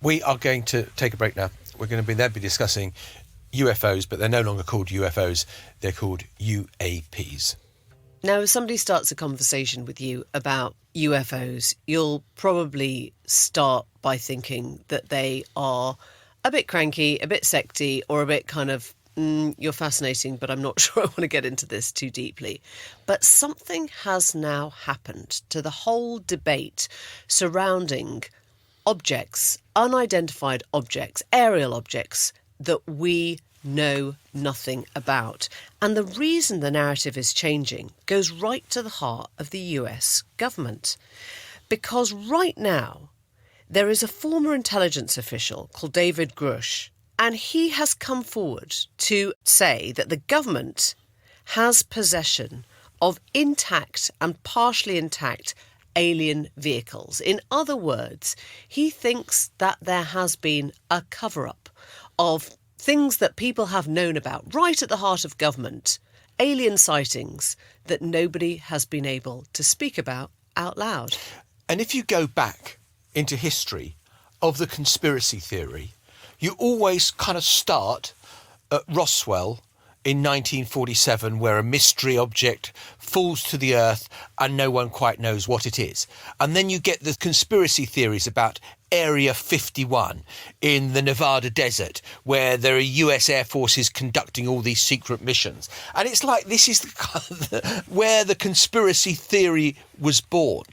We are going to take a break now. We're going to be discussing UFOs, but they're no longer called UFOs. They're called UAPs. Now, if somebody starts a conversation with you about UFOs, you'll probably start by thinking that they are a bit cranky, a bit secty, or a bit kind of, you're fascinating, but I'm not sure I want to get into this too deeply. But something has now happened to the whole debate surrounding objects, unidentified objects, aerial objects that we know nothing about. And the reason the narrative is changing goes right to the heart of the US government. Because right now, there is a former intelligence official called David Grush, and he has come forward to say that the government has possession of intact and partially intact alien vehicles. In other words, he thinks that there has been a cover-up of things that people have known about right at the heart of government, alien sightings that nobody has been able to speak about out loud. And if you go back into history of the conspiracy theory, you always kind of start at Roswell in 1947, where a mystery object falls to the earth and no one quite knows what it is. And then you get the conspiracy theories about Area 51 in the Nevada desert, where there are US Air Forces conducting all these secret missions. And it's like this is where the conspiracy theory was born.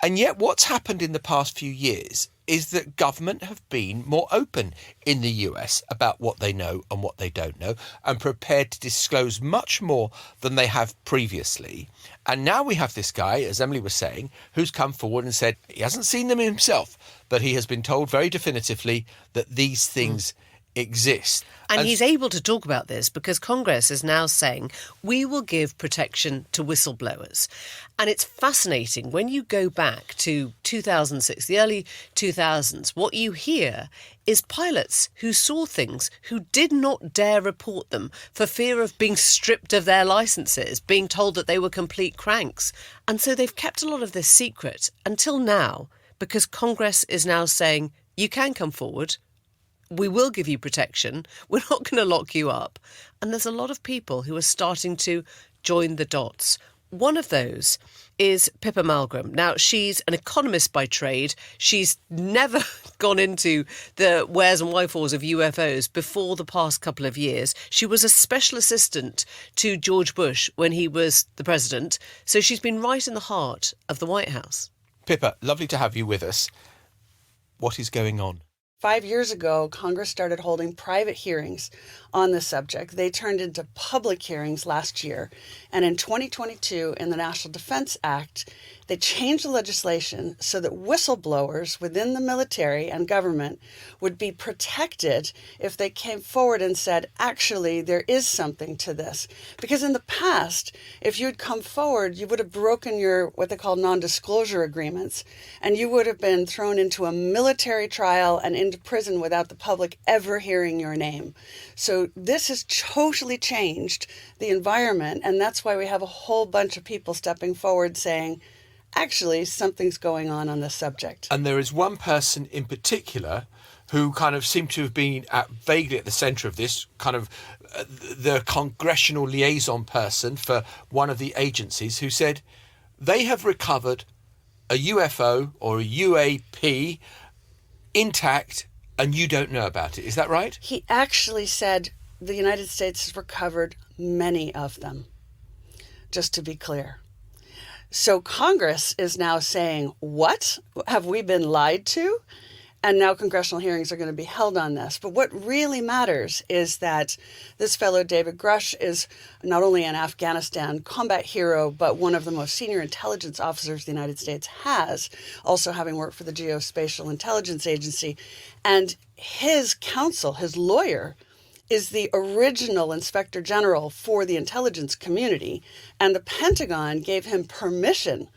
And yet what's happened in the past few years is that government have been more open in the US about what they know and what they don't know, and prepared to disclose much more than they have previously. And now we have this guy, as Emily was saying, who's come forward and said he hasn't seen them himself, but he has been told very definitively that these things exist. And he's able to talk about this because Congress is now saying we will give protection to whistleblowers. And it's fascinating when you go back to 2006, the early 2000s, what you hear is pilots who saw things who did not dare report them for fear of being stripped of their licenses, being told that they were complete cranks. And so they've kept a lot of this secret until now, because Congress is now saying you can come forward. We will give you protection. We're not going to lock you up. And there's a lot of people who are starting to join the dots. One of those is Pippa Malmgren. Now, she's an economist by trade. She's never gone into the wheres and wherefores of UFOs before the past couple of years. She was a special assistant to George Bush when he was the president. So she's been right in the heart of the White House. Pippa, lovely to have you with us. What is going on? 5 years ago, Congress started holding private hearings on this subject. They turned into public hearings last year. And in 2022, in the National Defense Act, they changed the legislation so that whistleblowers within the military and government would be protected if they came forward and said, actually, there is something to this. Because in the past, if you had come forward, you would have broken your what they call non-disclosure agreements, and you would have been thrown into a military trial and into prison without the public ever hearing your name. So this has totally changed the environment, and that's why we have a whole bunch of people stepping forward saying, actually, something's going on this subject. And there is one person in particular who kind of seemed to have been vaguely at the centre of this, kind of the congressional liaison person for one of the agencies, who said they have recovered a UFO or a UAP intact and you don't know about it. Is that right? He actually said the United States has recovered many of them, just to be clear. So Congress is now saying, what? Have we been lied to? And now congressional hearings are going to be held on this. But what really matters is that this fellow, David Grush, is not only an Afghanistan combat hero, but one of the most senior intelligence officers the United States has, also having worked for the Geospatial Intelligence Agency. And his counsel, his lawyer, is the original Inspector General for the intelligence community. And the Pentagon gave him permission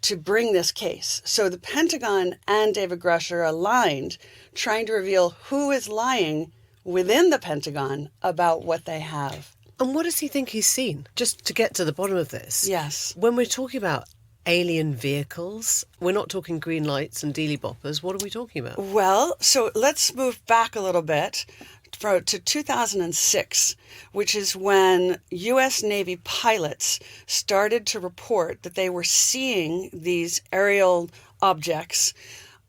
to bring this case. So the Pentagon and David Grush are aligned, trying to reveal who is lying within the Pentagon about what they have. And what does he think he's seen? Just to get to the bottom of this. Yes. When we're talking about alien vehicles? We're not talking green lights and dealy boppers. What are we talking about? Well, so let's move back a little bit to 2006, which is when U.S. Navy pilots started to report that they were seeing these aerial objects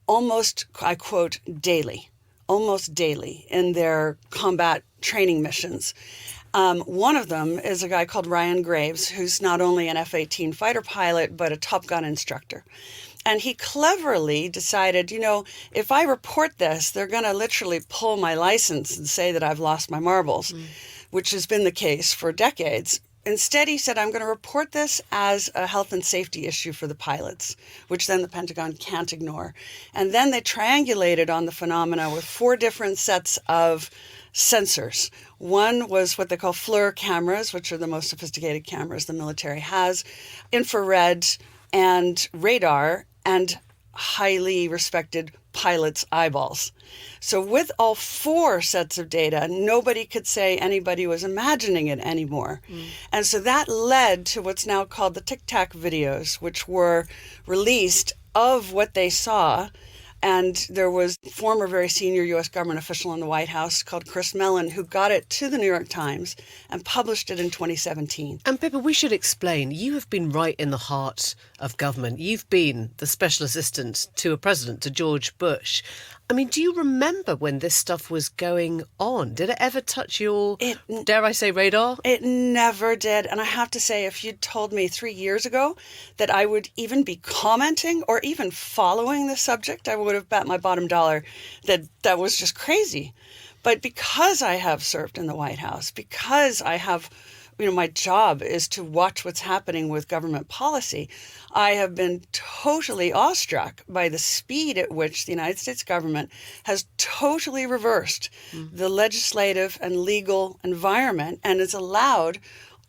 almost, I quote, almost daily in their combat training missions. One of them is a guy called Ryan Graves, who's not only an F-18 fighter pilot, but a Top Gun instructor. And he cleverly decided, if I report this, they're going to literally pull my license and say that I've lost my marbles, which has been the case for decades. Instead, he said, I'm going to report this as a health and safety issue for the pilots, which then the Pentagon can't ignore. And then they triangulated on the phenomena with 4 different sets of sensors. One was what they call FLIR cameras, which are the most sophisticated cameras the military has, infrared and radar, and highly respected pilots' eyeballs. So with all 4 sets of data, nobody could say anybody was imagining it anymore. And so that led to what's now called the Tic Tac videos, which were released of what they saw. And there was a former very senior U.S. government official in the White House called Chris Mellon who got it to the New York Times and published it in 2017. And Pippa, we should explain, you have been right in the heart of government. You've been the special assistant to a president, to George Bush. I mean, do you remember when this stuff was going on? Did it ever touch your, dare I say, radar? It never did. And I have to say, if you'd told me 3 years ago that I would even be commenting or even following the subject, I would have bet my bottom dollar that that was just crazy. But because I have served in the White House, because I have, my job is to watch what's happening with government policy, I have been totally awestruck by the speed at which the United States government has totally reversed the legislative and legal environment and has allowed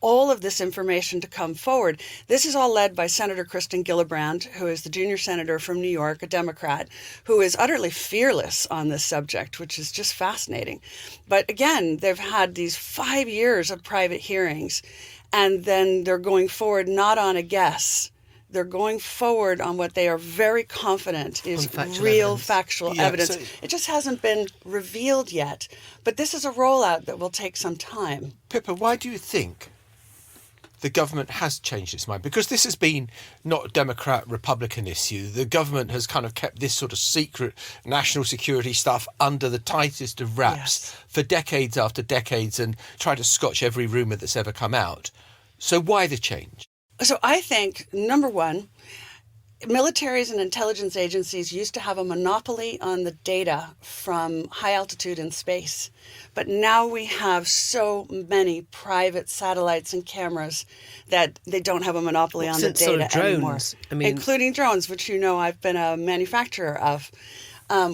all of this information to come forward. This is all led by Senator Kristen Gillibrand, who is the junior senator from New York, a Democrat, who is utterly fearless on this subject, which is just fascinating. But again, they've had these 5 years of private hearings, and then they're going forward not on a guess. They're going forward on what they are very confident is real factual evidence. So it just hasn't been revealed yet. But this is a rollout that will take some time. Pippa, why do you think the government has changed its mind? Because this has been not a Democrat-Republican issue. The government has kind of kept this sort of secret national security stuff under the tightest of wraps for decades after decades and tried to scotch every rumour that's ever come out. So why the change? So I think, number one, militaries and intelligence agencies used to have a monopoly on the data from high altitude in space. But now we have so many private satellites and cameras that they don't have a monopoly on the data sort of drones, anymore. Including drones, which I've been a manufacturer of,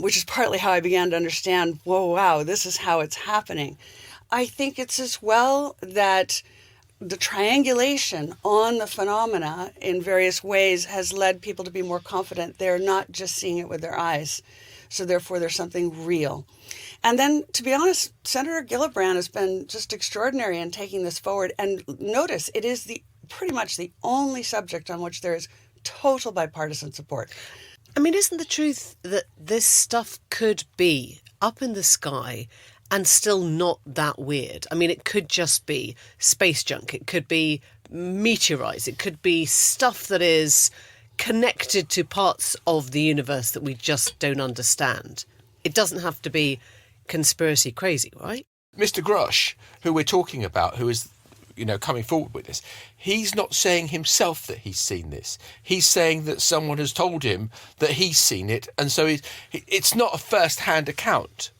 which is partly how I began to understand, wow, this is how it's happening. I think it's as well that the triangulation on the phenomena in various ways has led people to be more confident. They're not just seeing it with their eyes. So therefore, there's something real. And then, to be honest, Senator Gillibrand has been just extraordinary in taking this forward. And notice, it is pretty much the only subject on which there is total bipartisan support. I mean, isn't the truth that this stuff could be up in the sky and still not that weird? I mean, it could just be space junk. It could be meteorites. It could be stuff that is connected to parts of the universe that we just don't understand. It doesn't have to be conspiracy crazy, right? Mr. Grush, who we're talking about, who is, coming forward with this, he's not saying himself that he's seen this. He's saying that someone has told him that he's seen it. And so it's not a first-hand account.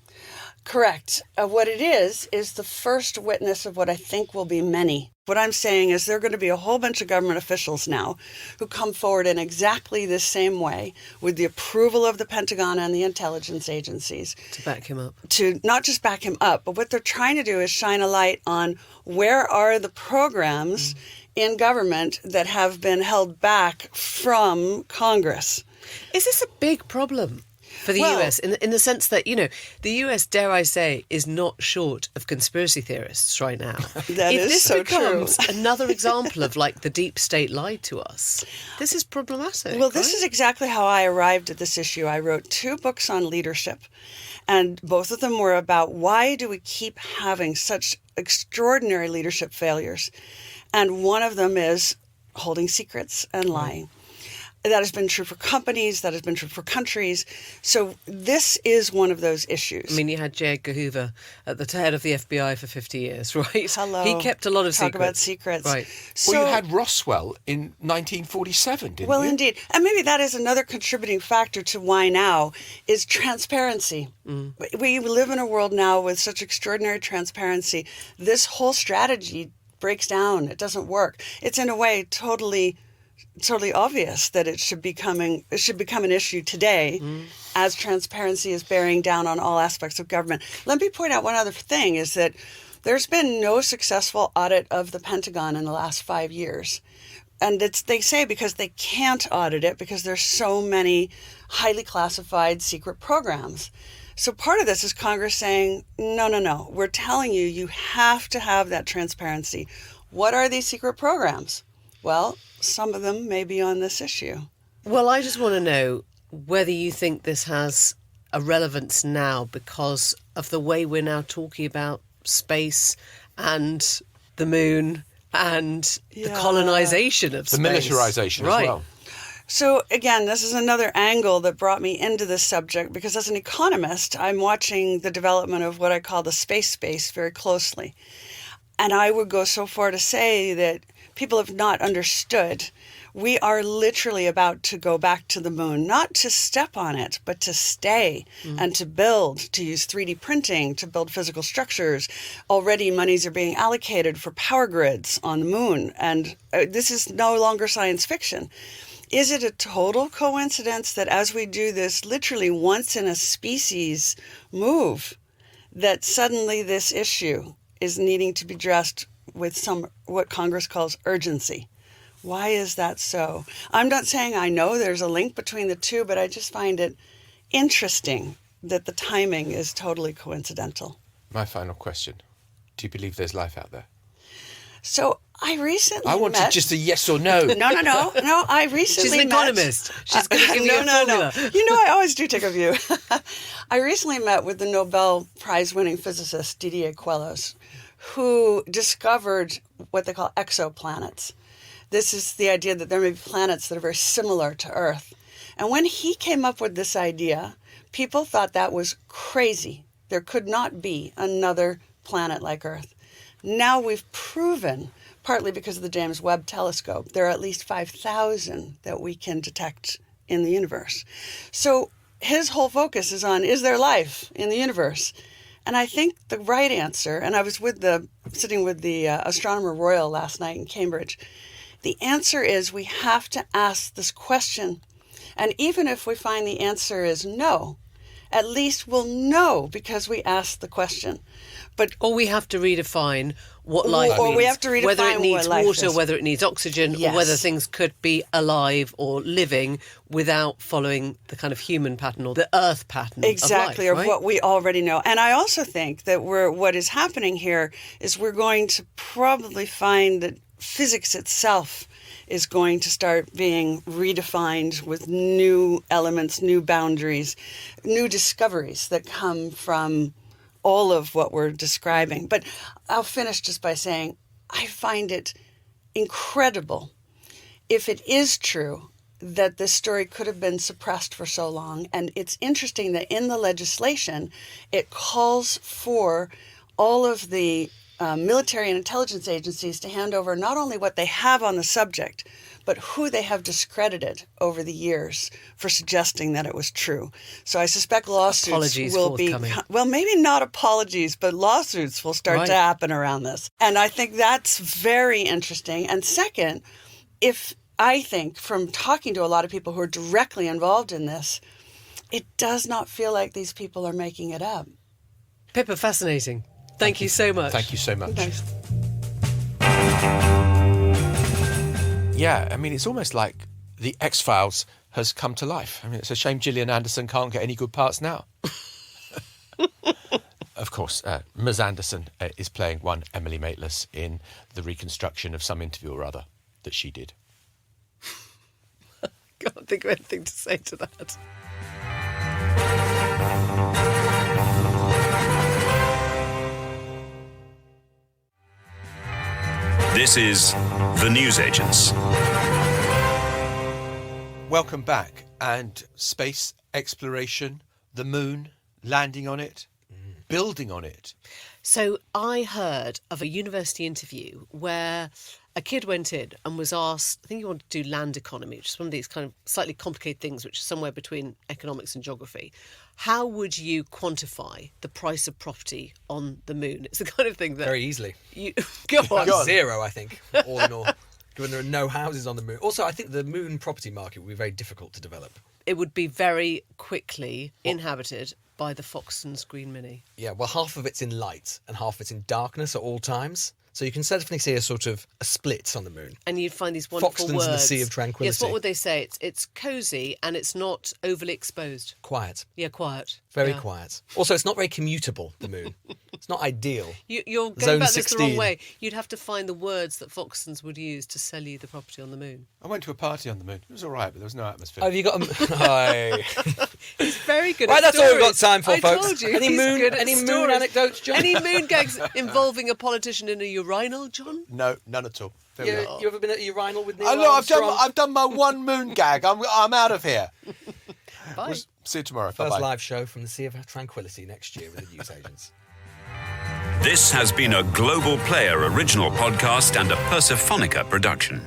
Correct. What it is the first witness of what I think will be many. What I'm saying is there are going to be a whole bunch of government officials now who come forward in exactly the same way with the approval of the Pentagon and the intelligence agencies. To back him up. To not just back him up, but what they're trying to do is shine a light on where are the programs in government that have been held back from Congress. Is this a big problem? for the Well- US, in the sense that, the US, dare I say, is not short of conspiracy theorists right now. That if is this so becomes true. another example of the deep state lied to us, this is problematic. Well, this right? is exactly how I arrived at this issue. I wrote 2 books on leadership, and both of them were about why do we keep having such extraordinary leadership failures? And one of them is holding secrets and lying. That has been true for companies, that has been true for countries. So this is one of those issues. I mean, you had J. Edgar Hoover at the head of the FBI for 50 years, right? Hello. He kept a lot of Talk secrets. about secrets. Right. So, Well, you had Roswell in 1947, didn't well, you? indeed. And maybe that is another contributing factor to why now is transparency. We live in a world now with such extraordinary transparency. This whole strategy breaks down. It doesn't work. It's in a way totally obvious that it should become an issue today as transparency is bearing down on all aspects of government. Let me point out one other thing is that there's been no successful audit of the Pentagon in the last 5 years. And they say because they can't audit it because there's so many highly classified secret programs. So part of this is Congress saying, no, we're telling you, you have to have that transparency. What are these secret programs? Well, some of them may be on this issue. Well, I just want to know whether you think this has a relevance now because of the way we're now talking about space and the moon and the Yeah. colonisation of The space. militarisation right. as well. So again, this is another angle that brought me into this subject because as an economist, I'm watching the development of what I call the space very closely. And I would go so far to say that people have not understood. We are literally about to go back to the moon, not to step on it, but to stay and to build, to use 3D printing, to build physical structures. Already monies are being allocated for power grids on the moon. And this is no longer science fiction. Is it a total coincidence that as we do this literally once in a species move, that suddenly this issue is needing to be addressed with what Congress calls urgency? Why is that so? I'm not saying I know there's a link between the two, but I just find it interesting that the timing is totally coincidental. My final question. Do you believe there's life out there? So I recently I wanted met... just a yes or no. No. I recently She's an met... economist. She's going to give you a formula. I always do take a view. I recently met with the Nobel Prize-winning physicist Didier Queloz, who discovered what they call exoplanets. This is the idea that there may be planets that are very similar to Earth. And when he came up with this idea, people thought that was crazy. There could not be another planet like Earth. Now we've proven, partly because of the James Webb Telescope, there are at least 5,000 that we can detect in the universe. So his whole focus is on, is there life in the universe? And I think the right answer, and I was sitting with the Astronomer Royal last night in Cambridge, the answer is we have to ask this question. And even if we find the answer is no, at least we'll know because we asked the question. But Or we have to redefine what life means. Or we have to redefine whether it needs what life water, is. whether it needs oxygen, Yes. or whether things could be alive or living without following the kind of human pattern or the Earth pattern exactly, of or life, right? what we already know. And I also think that what is happening here is we're going to probably find that physics itself is going to start being redefined with new elements, new boundaries, new discoveries that come from all of what we're describing. But I'll finish just by saying I find it incredible if it is true that this story could have been suppressed for so long. And it's interesting that in the legislation, it calls for all of the military and intelligence agencies to hand over not only what they have on the subject, but who they have discredited over the years for suggesting that it was true. So I suspect lawsuits Apologies will be, forthcoming. well, maybe not apologies, but lawsuits will start to Right. happen around this. And I think that's very interesting. And second, I think from talking to a lot of people who are directly involved in this, it does not feel like these people are making it up. Pippa, fascinating. Thank you so much. Thank you so much. Thanks. Yeah, I mean, it's almost like the X-Files has come to life. I mean, it's a shame Gillian Anderson can't get any good parts now. Of course, Ms. Anderson is playing one Emily Maitlis in the reconstruction of some interview or other that she did. Can't think of anything to say to that. This is The Newsagents. Welcome back. And space exploration, the moon, landing on it, building on it. So I heard of a university interview where a kid went in and was asked, I think he wanted to do land economy, which is one of these kind of slightly complicated things, which is somewhere between economics and geography. How would you quantify the price of property on the moon? It's the kind of thing that... Very easily. Go on. 0, I think, all in all, given there are no houses on the moon. Also, I think the moon property market would be very difficult to develop. It would be very quickly inhabited by the Foxton's Green Mini. Yeah, well, half of it's in light and half of it's in darkness at all times. So you can definitely see a sort of a split on the moon. And you'd find these wonderful Foxton's words. in the Sea of Tranquility. Yes, what would they say? It's cosy and it's not overly exposed. Quiet. Yeah, quiet. Very Yeah. quiet. Also, it's not very commutable, the moon. It's not ideal. You're going Zone about this the 16. wrong way. You'd have to find the words that Foxton's would use to sell you the property on the moon. I went to a party on the moon. It was all right, but there was no atmosphere. Oh, have you got a... Hi. He's very good Right, at that's all we've got stories. time for, I folks. told you, Any he's moon- good at any moon stories. anecdotes, John? Any moon gags involving a politician in a urinal, John? No, none at all. There we are. You ever been at a urinal with Neil Oh, no, Armstrong? I've done my one moon gag. I'm out of here. Bye. See you tomorrow. First Bye-bye. live show from the Sea of Tranquility next year with the newsagents. This has been a Global Player original podcast and a Persephonica production.